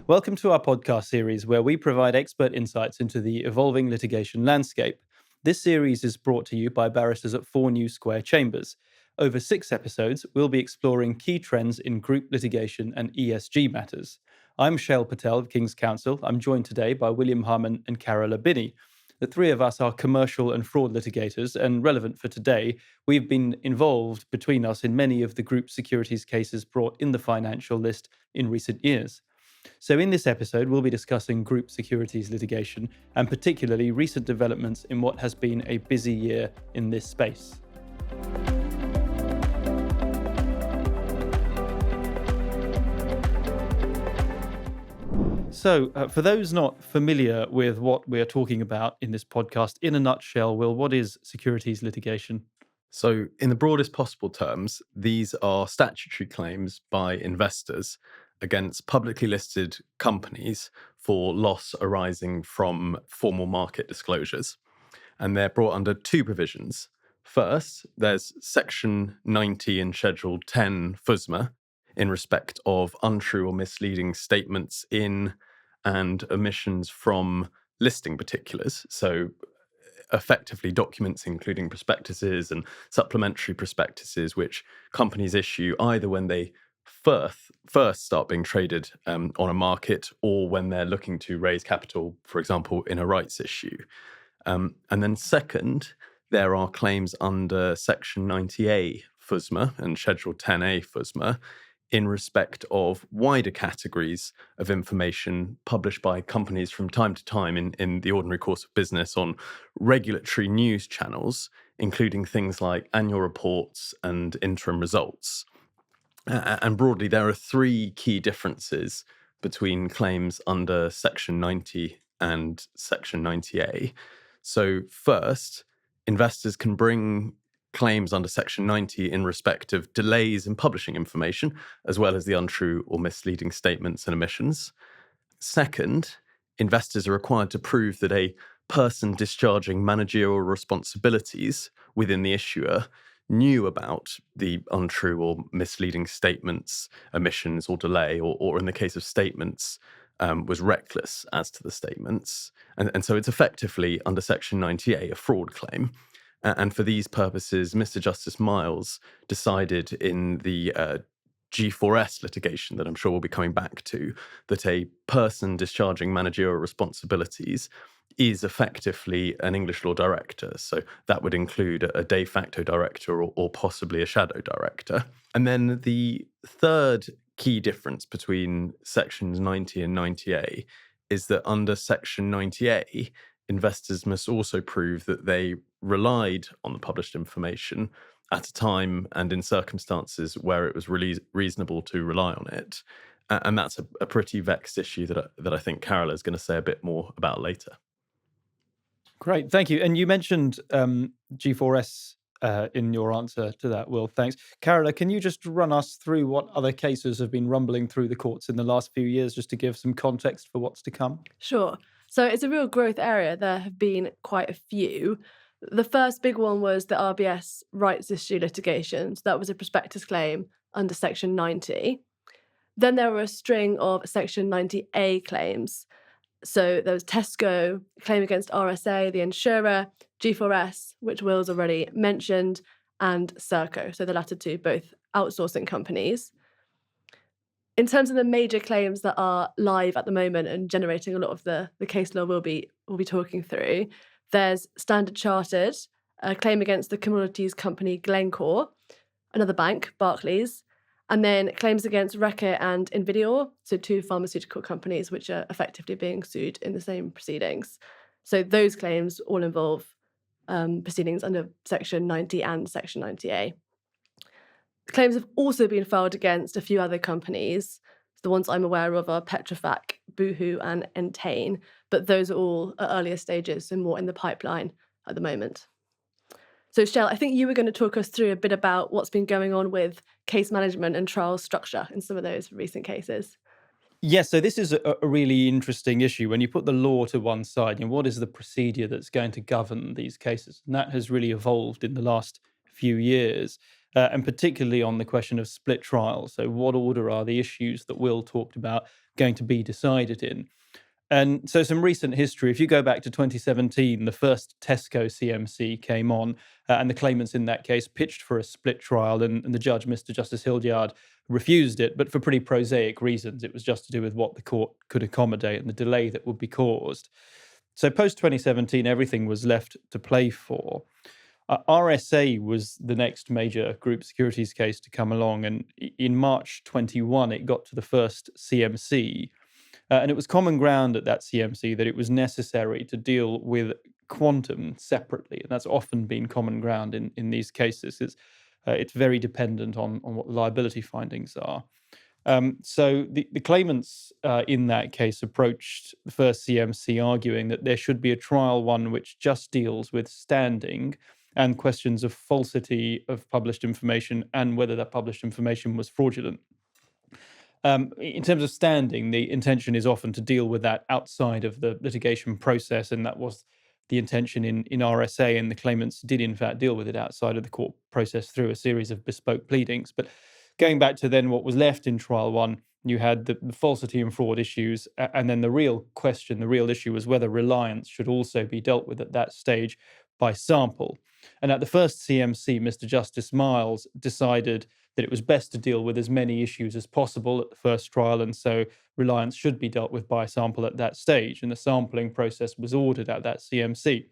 Welcome to our podcast series where we provide expert insights into the evolving litigation landscape. This series is brought to you by barristers at 4 New Square Chambers. Over 6 episodes, we'll be exploring key trends in group litigation and ESG matters. I'm Shail Patel of King's Counsel. I'm joined today by William Harman and Carola Binney. The three of us are commercial and fraud litigators, and relevant for today, we've been involved between us in many of the group securities cases brought in the financial list in recent years. So in this episode, we'll be discussing group securities litigation and particularly recent developments in what has been a busy year in this space. So for those not familiar with what we're talking about in this podcast, in a nutshell, Will, what is securities litigation? So, in the broadest possible terms, these are statutory claims by investors against publicly listed companies for loss arising from formal market disclosures. And they're brought under 2 provisions. First, there's Section 90 in Schedule 10 FSMA in respect of untrue or misleading statements in and omissions from listing particulars. So, effectively documents including prospectuses and supplementary prospectuses which companies issue either when they first start being traded on a market or when they're looking to raise capital, for example, in a rights issue. And then second, there are claims under Section 90A FSMA and Schedule 10A FSMA in respect of wider categories of information published by companies from time to time in the ordinary course of business on regulatory news channels, including things like annual reports and interim results. And broadly, there are 3 key differences between claims under Section 90 and Section 90A. So first, investors can bring claims under Section 90 in respect of delays in publishing information, as well as the untrue or misleading statements and omissions. Second, investors are required to prove that a person discharging managerial responsibilities within the issuer knew about the untrue or misleading statements, omissions, or delay, or in the case of statements, was reckless as to the statements. And so it's effectively, under Section 90A, a fraud claim. And for these purposes, Mr Justice Miles decided in the G4S litigation that I'm sure we'll be coming back to, that a person discharging managerial responsibilities is effectively an English law director. So that would include a de facto director or possibly a shadow director. And then the third key difference between Sections 90 and 90A is that under Section 90A, investors must also prove that they relied on the published information at a time and in circumstances where it was really reasonable to rely on it. And that's a pretty vexed issue that I think Carola is going to say a bit more about later. Great, thank you. And you mentioned G4S in your answer to that, Will. Thanks. Carola, can you just run us through what other cases have been rumbling through the courts in the last few years, just to give some context for what's to come? Sure. So it's a real growth area. There have been quite a few. The first big one was the RBS rights issue litigation. So that was a prospectus claim under Section 90. Then there were a string of Section 90A claims. So there was Tesco, a claim against RSA, the insurer, G4S, which Will's already mentioned, and Serco. So the latter 2, both outsourcing companies. In terms of the major claims that are live at the moment and generating a lot of the case law we'll be talking through, there's Standard Chartered, a claim against the commodities company Glencore, another bank, Barclays, and then claims against Reckitt and Invidior, so 2 pharmaceutical companies which are effectively being sued in the same proceedings. So those claims all involve proceedings under Section 90 and Section 90A. Claims have also been filed against a few other companies. The ones I'm aware of are Petrofac, Boohoo, and Entain, but those are all at earlier stages and more in the pipeline at the moment. So, Shail, I think you were going to talk us through a bit about what's been going on with case management and trial structure in some of those recent cases. Yes, so this is a really interesting issue. When you put the law to one side, what is the procedure that's going to govern these cases? And that has really evolved in the last few years. and particularly on the question of split trial. So what order are the issues that Will talked about going to be decided in? And so some recent history, if you go back to 2017, the first Tesco CMC came on, and the claimants in that case pitched for a split trial, and the judge, Mr Justice Hildyard, refused it, but for pretty prosaic reasons. It was just to do with what the court could accommodate and the delay that would be caused. So post 2017, everything was left to play for. RSA was the next major group securities case to come along, and in March 21, it got to the first CMC. And it was common ground at that CMC that it was necessary to deal with quantum separately. And that's often been common ground in these cases. It's very dependent on what the liability findings are. So the claimants in that case approached the first CMC arguing that there should be a trial one which just deals with standing and questions of falsity of published information and whether that published information was fraudulent. In terms of standing, the intention is often to deal with that outside of the litigation process, and that was the intention in RSA, and the claimants did in fact deal with it outside of the court process through a series of bespoke pleadings. But going back to then what was left in trial one, you had the falsity and fraud issues, and then the real question, the real issue was whether reliance should also be dealt with at that stage by sample. And at the first CMC, Mr Justice Miles decided that it was best to deal with as many issues as possible at the first trial, and so reliance should be dealt with by sample at that stage, and the sampling process was ordered at that CMC.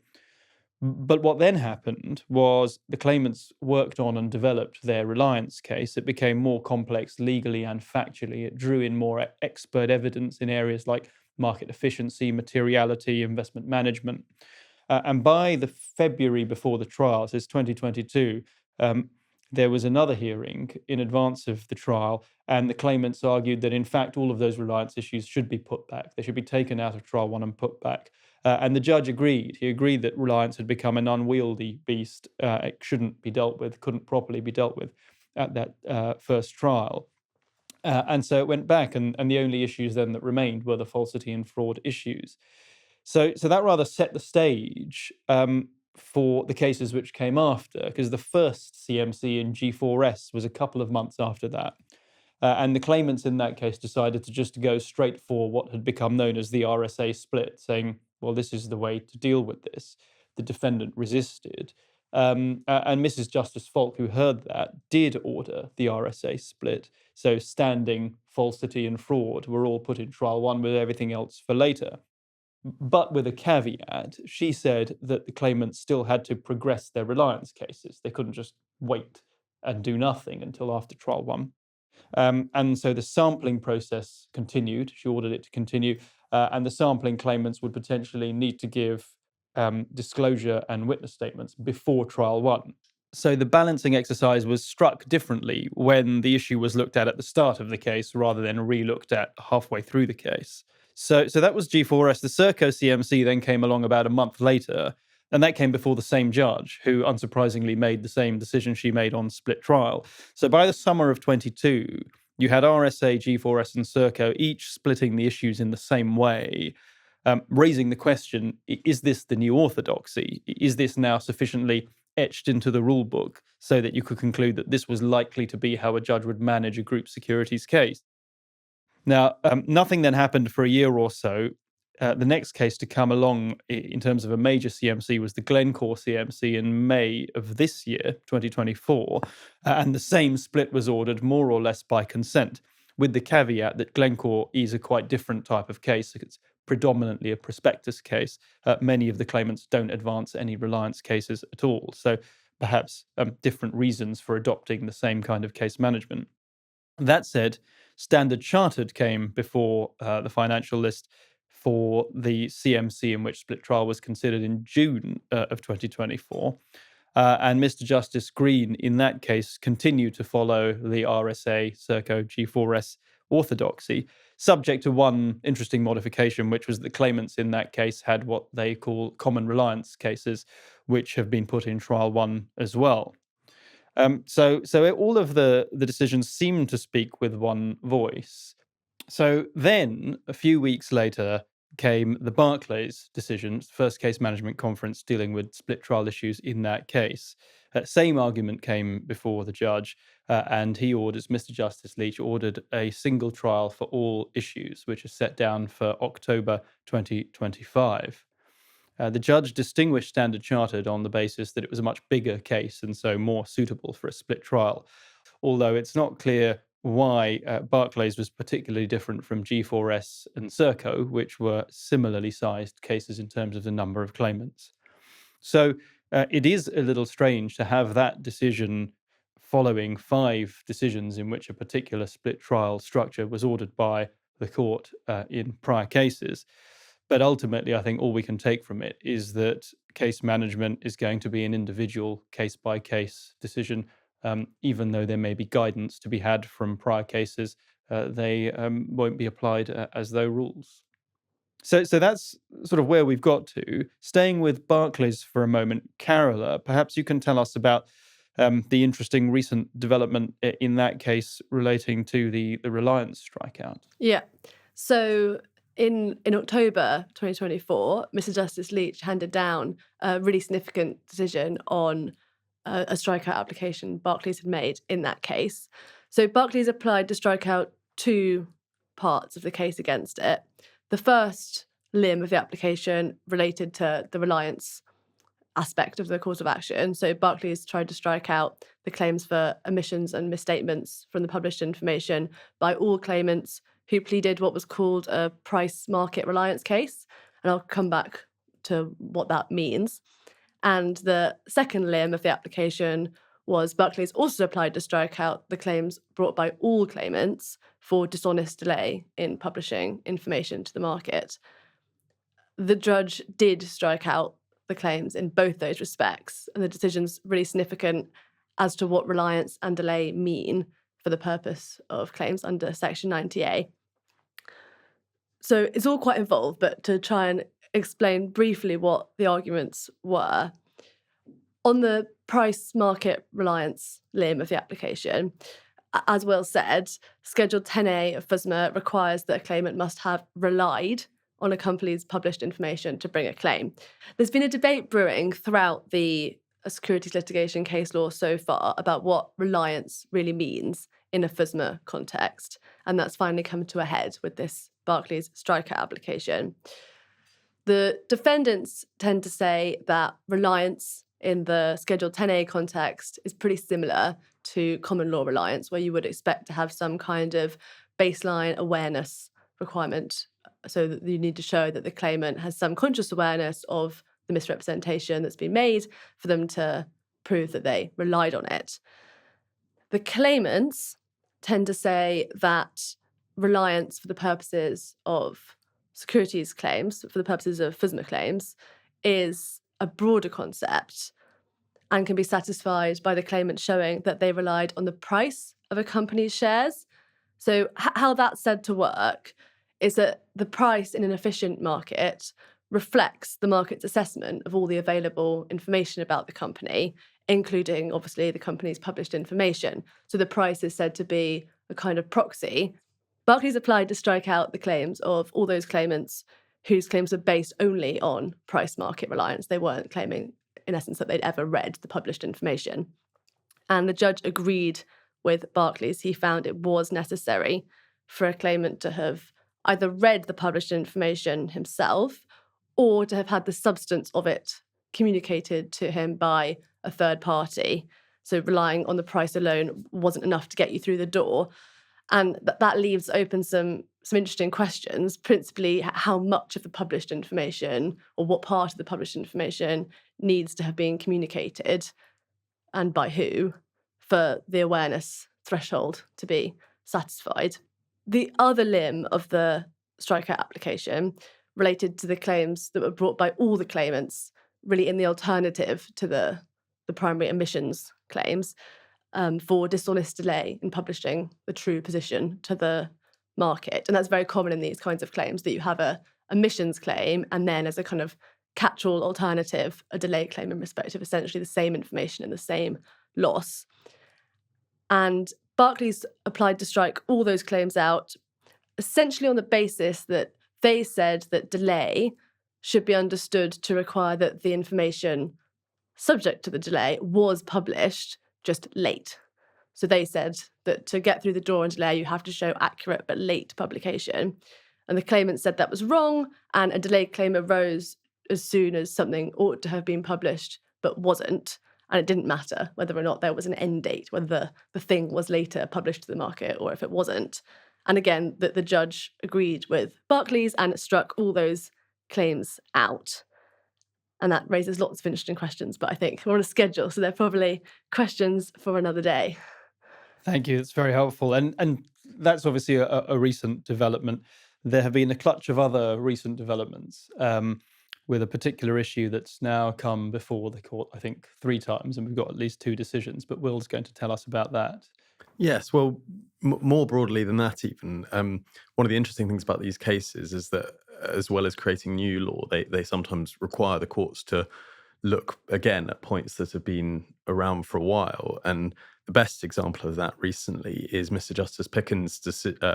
But what then happened was the claimants worked on and developed their reliance case. It became more complex legally and factually. It drew in more expert evidence in areas like market efficiency, materiality, investment management. And by the February before the trial, so it's 2022, there was another hearing in advance of the trial, and the claimants argued that, in fact, all of those reliance issues should be put back. They should be taken out of trial one and put back. And the judge agreed. He agreed that reliance had become an unwieldy beast. It shouldn't be dealt with, couldn't properly be dealt with at that first trial. And so it went back, and the only issues then that remained were the falsity and fraud issues. So that rather set the stage for the cases which came after, because the first CMC in G4S was a couple of months after that. And the claimants in that case decided to just go straight for what had become known as the RSA split, saying, well, this is the way to deal with this. The defendant resisted. And Mrs. Justice Falk, who heard that, did order the RSA split. So standing, falsity, and fraud were all put in trial one with everything else for later. But with a caveat, she said that the claimants still had to progress their reliance cases. They couldn't just wait and do nothing until after trial one. And so the sampling process continued. She ordered it to continue. And the sampling claimants would potentially need to give disclosure and witness statements before trial one. So the balancing exercise was struck differently when the issue was looked at the start of the case rather than re-looked at halfway through the case. So that was G4S. The Serco CMC then came along about a month later, and that came before the same judge, who unsurprisingly made the same decision she made on split trial. So by the summer of 22, you had RSA, G4S, and Serco each splitting the issues in the same way, raising the question, is this the new orthodoxy? Is this now sufficiently etched into the rule book so that you could conclude that this was likely to be how a judge would manage a group securities case? Now, nothing then happened for a year or so. The next case to come along in terms of a major CMC was the Glencore CMC in May of this year, 2024, and the same split was ordered more or less by consent, with the caveat that Glencore is a quite different type of case. It's predominantly a prospectus case. Many of the claimants don't advance any reliance cases at all, so perhaps different reasons for adopting the same kind of case management. That said, Standard Chartered came before the financial list for the CMC in which split trial was considered in June of 2024. And Mr. Justice Green, in that case, continued to follow the RSA, Serco, G4S orthodoxy, subject to one interesting modification, which was the claimants in that case had what they call common reliance cases, which have been put in trial one as well. So all of the decisions seem to speak with one voice. So then, a few weeks later, came the Barclays decision, first case management conference dealing with split trial issues in that case. Same argument came before the judge, and Mr Justice Leech ordered a single trial for all issues, which is set down for October 2025. The judge distinguished Standard Chartered on the basis that it was a much bigger case and so more suitable for a split trial, although it's not clear why Barclays was particularly different from G4S and Serco, which were similarly sized cases in terms of the number of claimants. So it is a little strange to have that decision following 5 decisions in which a particular split trial structure was ordered by the court in prior cases. But ultimately, I think all we can take from it is that case management is going to be an individual case-by-case decision. Even though there may be guidance to be had from prior cases, they won't be applied as though rules. So that's sort of where we've got to. Staying with Barclays for a moment, Carola, perhaps you can tell us about the interesting recent development in that case relating to the Reliance strikeout. Yeah. So in October 2024, Mr Justice Leech handed down a really significant decision on a strikeout application Barclays had made in that case. So Barclays applied to strike out 2 parts of the case against it. The first limb of the application related to the reliance aspect of the cause of action. So Barclays tried to strike out the claims for omissions and misstatements from the published information by all claimants who pleaded what was called a price market reliance case. And I'll come back to what that means. And the second limb of the application was Barclays also applied to strike out the claims brought by all claimants for dishonest delay in publishing information to the market. The judge did strike out the claims in both those respects, and the decision's really significant as to what reliance and delay mean for the purpose of claims under Section 90A. So it's all quite involved, but to try and explain briefly what the arguments were. On the price market reliance limb of the application, as Will said, Schedule 10A of FSMA requires that a claimant must have relied on a company's published information to bring a claim. There's been a debate brewing throughout the securities litigation case law so far about what reliance really means in a FSMA context, and that's finally come to a head with this Barclays strikeout application. The defendants tend to say that reliance in the Schedule 10A context is pretty similar to common law reliance, where you would expect to have some kind of baseline awareness requirement, so that you need to show that the claimant has some conscious awareness of the misrepresentation that's been made for them to prove that they relied on it. The claimants tend to say that reliance for the purposes of securities claims, for the purposes of FSMA claims, is a broader concept and can be satisfied by the claimant showing that they relied on the price of a company's shares. So how that's said to work is that the price in an efficient market reflects the market's assessment of all the available information about the company, including, obviously, the company's published information. So the price is said to be a kind of proxy. Barclays applied to strike out the claims of all those claimants whose claims were based only on price market reliance. They weren't claiming, in essence, that they'd ever read the published information. And the judge agreed with Barclays. He found it was necessary for a claimant to have either read the published information himself or to have had the substance of it communicated to him by a third party. So relying on the price alone wasn't enough to get you through the door. And that leaves open some interesting questions, principally how much of the published information or what part of the published information needs to have been communicated and by who for the awareness threshold to be satisfied. The other limb of the strikeout application related to the claims that were brought by all the claimants, really in the alternative to the primary omissions claims, for dishonest delay in publishing the true position to the market. And that's very common in these kinds of claims, that you have a omissions claim and then as a kind of catch-all alternative, a delay claim in respect of essentially the same information and the same loss. And Barclays applied to strike all those claims out, essentially on the basis that they said that delay should be understood to require that the information subject to the delay was published, just late. So they said that to get through the door and delay, you have to show accurate but late publication. And the claimant said that was wrong, and a delayed claim arose as soon as something ought to have been published but wasn't. And it didn't matter whether or not there was an end date, whether the thing was later published to the market or if it wasn't. And again, that the judge agreed with Barclays and struck all those claims out. And that raises lots of interesting questions, but I think we're on a schedule, so they're probably questions for another day. Thank you. It's very helpful. And that's obviously a recent development. There have been a clutch of other recent developments with a particular issue that's now come before the court, I think, 3 times, and we've got at least 2 decisions, but Will's going to tell us about that. Yes, well, more broadly than that even, one of the interesting things about these cases is that as well as creating new law, they sometimes require the courts to look again at points that have been around for a while. And the best example of that recently is Mr Justice Picken's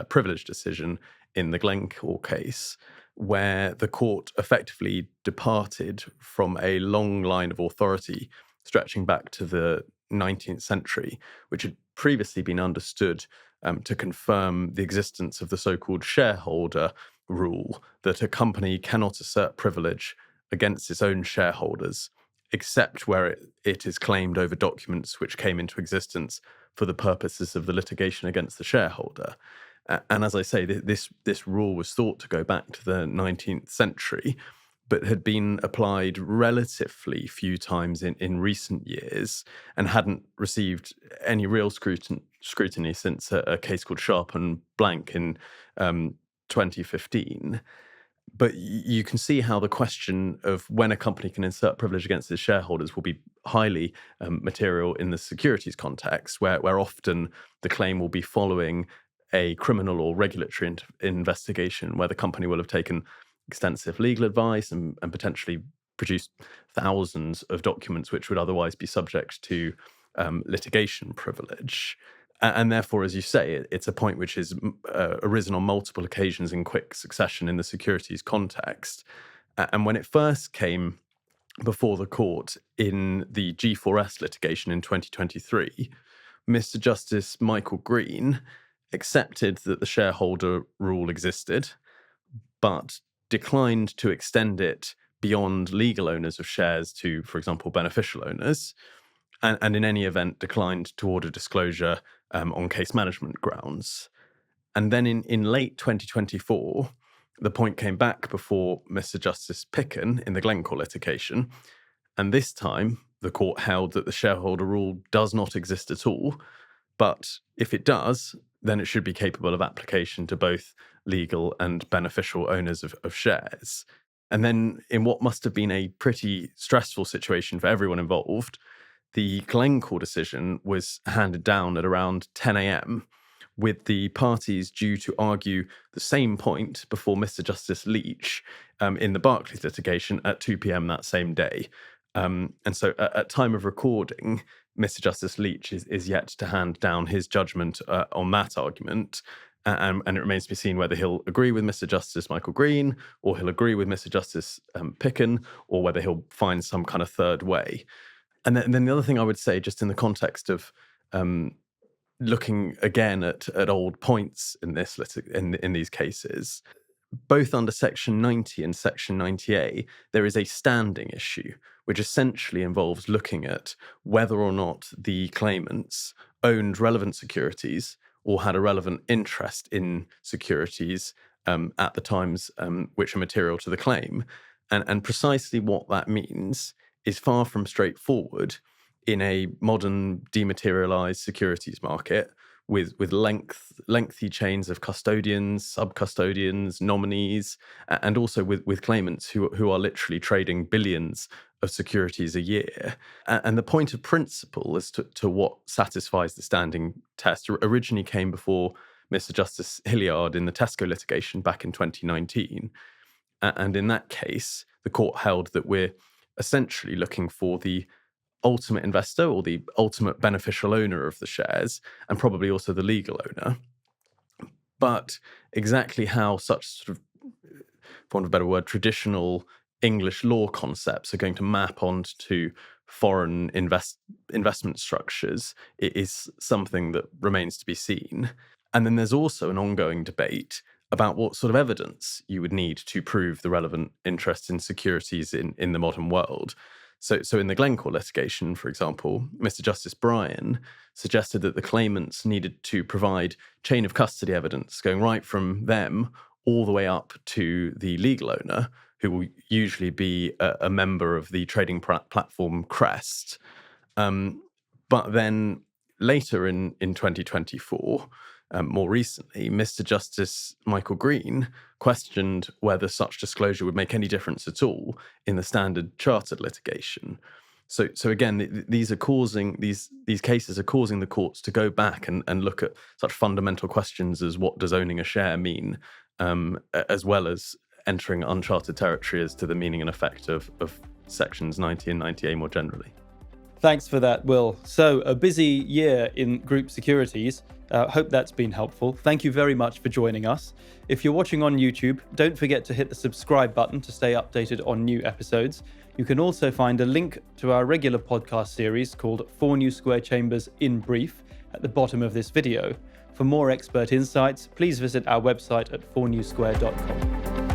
privilege decision in the Glencore case, where the court effectively departed from a long line of authority stretching back to the 19th century, which had previously been understood to confirm the existence of the so-called shareholder rule, that a company cannot assert privilege against its own shareholders, except where it is claimed over documents which came into existence for the purposes of the litigation against the shareholder. And as I say, this rule was thought to go back to the 19th century, but had been applied relatively few times in recent years and hadn't received any real scrutiny since a case called Sharp and Blank in 2015. But you can see how the question of when a company can insert privilege against its shareholders will be highly material in the securities context, where often the claim will be following a criminal or regulatory investigation, where the company will have taken extensive legal advice and potentially produced thousands of documents which would otherwise be subject to litigation privilege. And therefore, as you say, it's a point which has arisen on multiple occasions in quick succession in the securities context. And when it first came before the court in the G4S litigation in 2023, Mr Justice Michael Green accepted that the shareholder rule existed, but declined to extend it beyond legal owners of shares to, for example, beneficial owners, and in any event declined to order disclosure on case management grounds. And then in late 2024, the point came back before Mr Justice Picken in the Glencore litigation, and this time the court held that the shareholder rule does not exist at all, but if it does, then it should be capable of application to both legal and beneficial owners of shares. And then in what must have been a pretty stressful situation for everyone involved, the Glencore decision was handed down at around 10 a.m, with the parties due to argue the same point before Mr Justice Leech in the Barclays litigation at 2 p.m. that same day. And so at time of recording, Mr Justice Leech is yet to hand down his judgment on that argument. And it remains to be seen whether he'll agree with Mr Justice Michael Green, or he'll agree with Mr Justice Picken, or whether he'll find some kind of third way. And then the other thing I would say, just in the context of looking again at old points in this in these cases, both under Section 90 and Section 90A, there is a standing issue, which essentially involves looking at whether or not the claimants owned relevant securities or had a relevant interest in securities at the times which are material to the claim. And precisely what that means is far from straightforward in a modern dematerialized securities market with lengthy chains of custodians, sub-custodians, nominees, and also with claimants who are literally trading billions of securities a year. And the point of principle as to what satisfies the standing test originally came before Mr Justice Hilliard in the Tesco litigation back in 2019. And in that case, the court held that we're essentially looking for the ultimate investor or the ultimate beneficial owner of the shares, and probably also the legal owner. But exactly how such sort of, for want of a better word, traditional English law concepts are going to map onto foreign investment structures is something that remains to be seen. And then there's also an ongoing debate about what sort of evidence you would need to prove the relevant interest in securities in the modern world. So in the Glencore litigation, for example, Mr Justice Bryan suggested that the claimants needed to provide chain of custody evidence going right from them all the way up to the legal owner, who will usually be a member of the trading platform Crest. But then later in 2024, more recently, Mr Justice Michael Green questioned whether such disclosure would make any difference at all in the standard chartered litigation. So again, these cases are causing the courts to go back and look at such fundamental questions as what does owning a share mean, as well as entering uncharted territory as to the meaning and effect of sections 90 and 90A more generally. Thanks for that, Will. So, a busy year in group securities. Hope that's been helpful. Thank you very much for joining us. If you're watching on YouTube, don't forget to hit the subscribe button to stay updated on new episodes. You can also find a link to our regular podcast series called 4 New Square Chambers in Brief at the bottom of this video. For more expert insights, please visit our website at 4newsquare.com.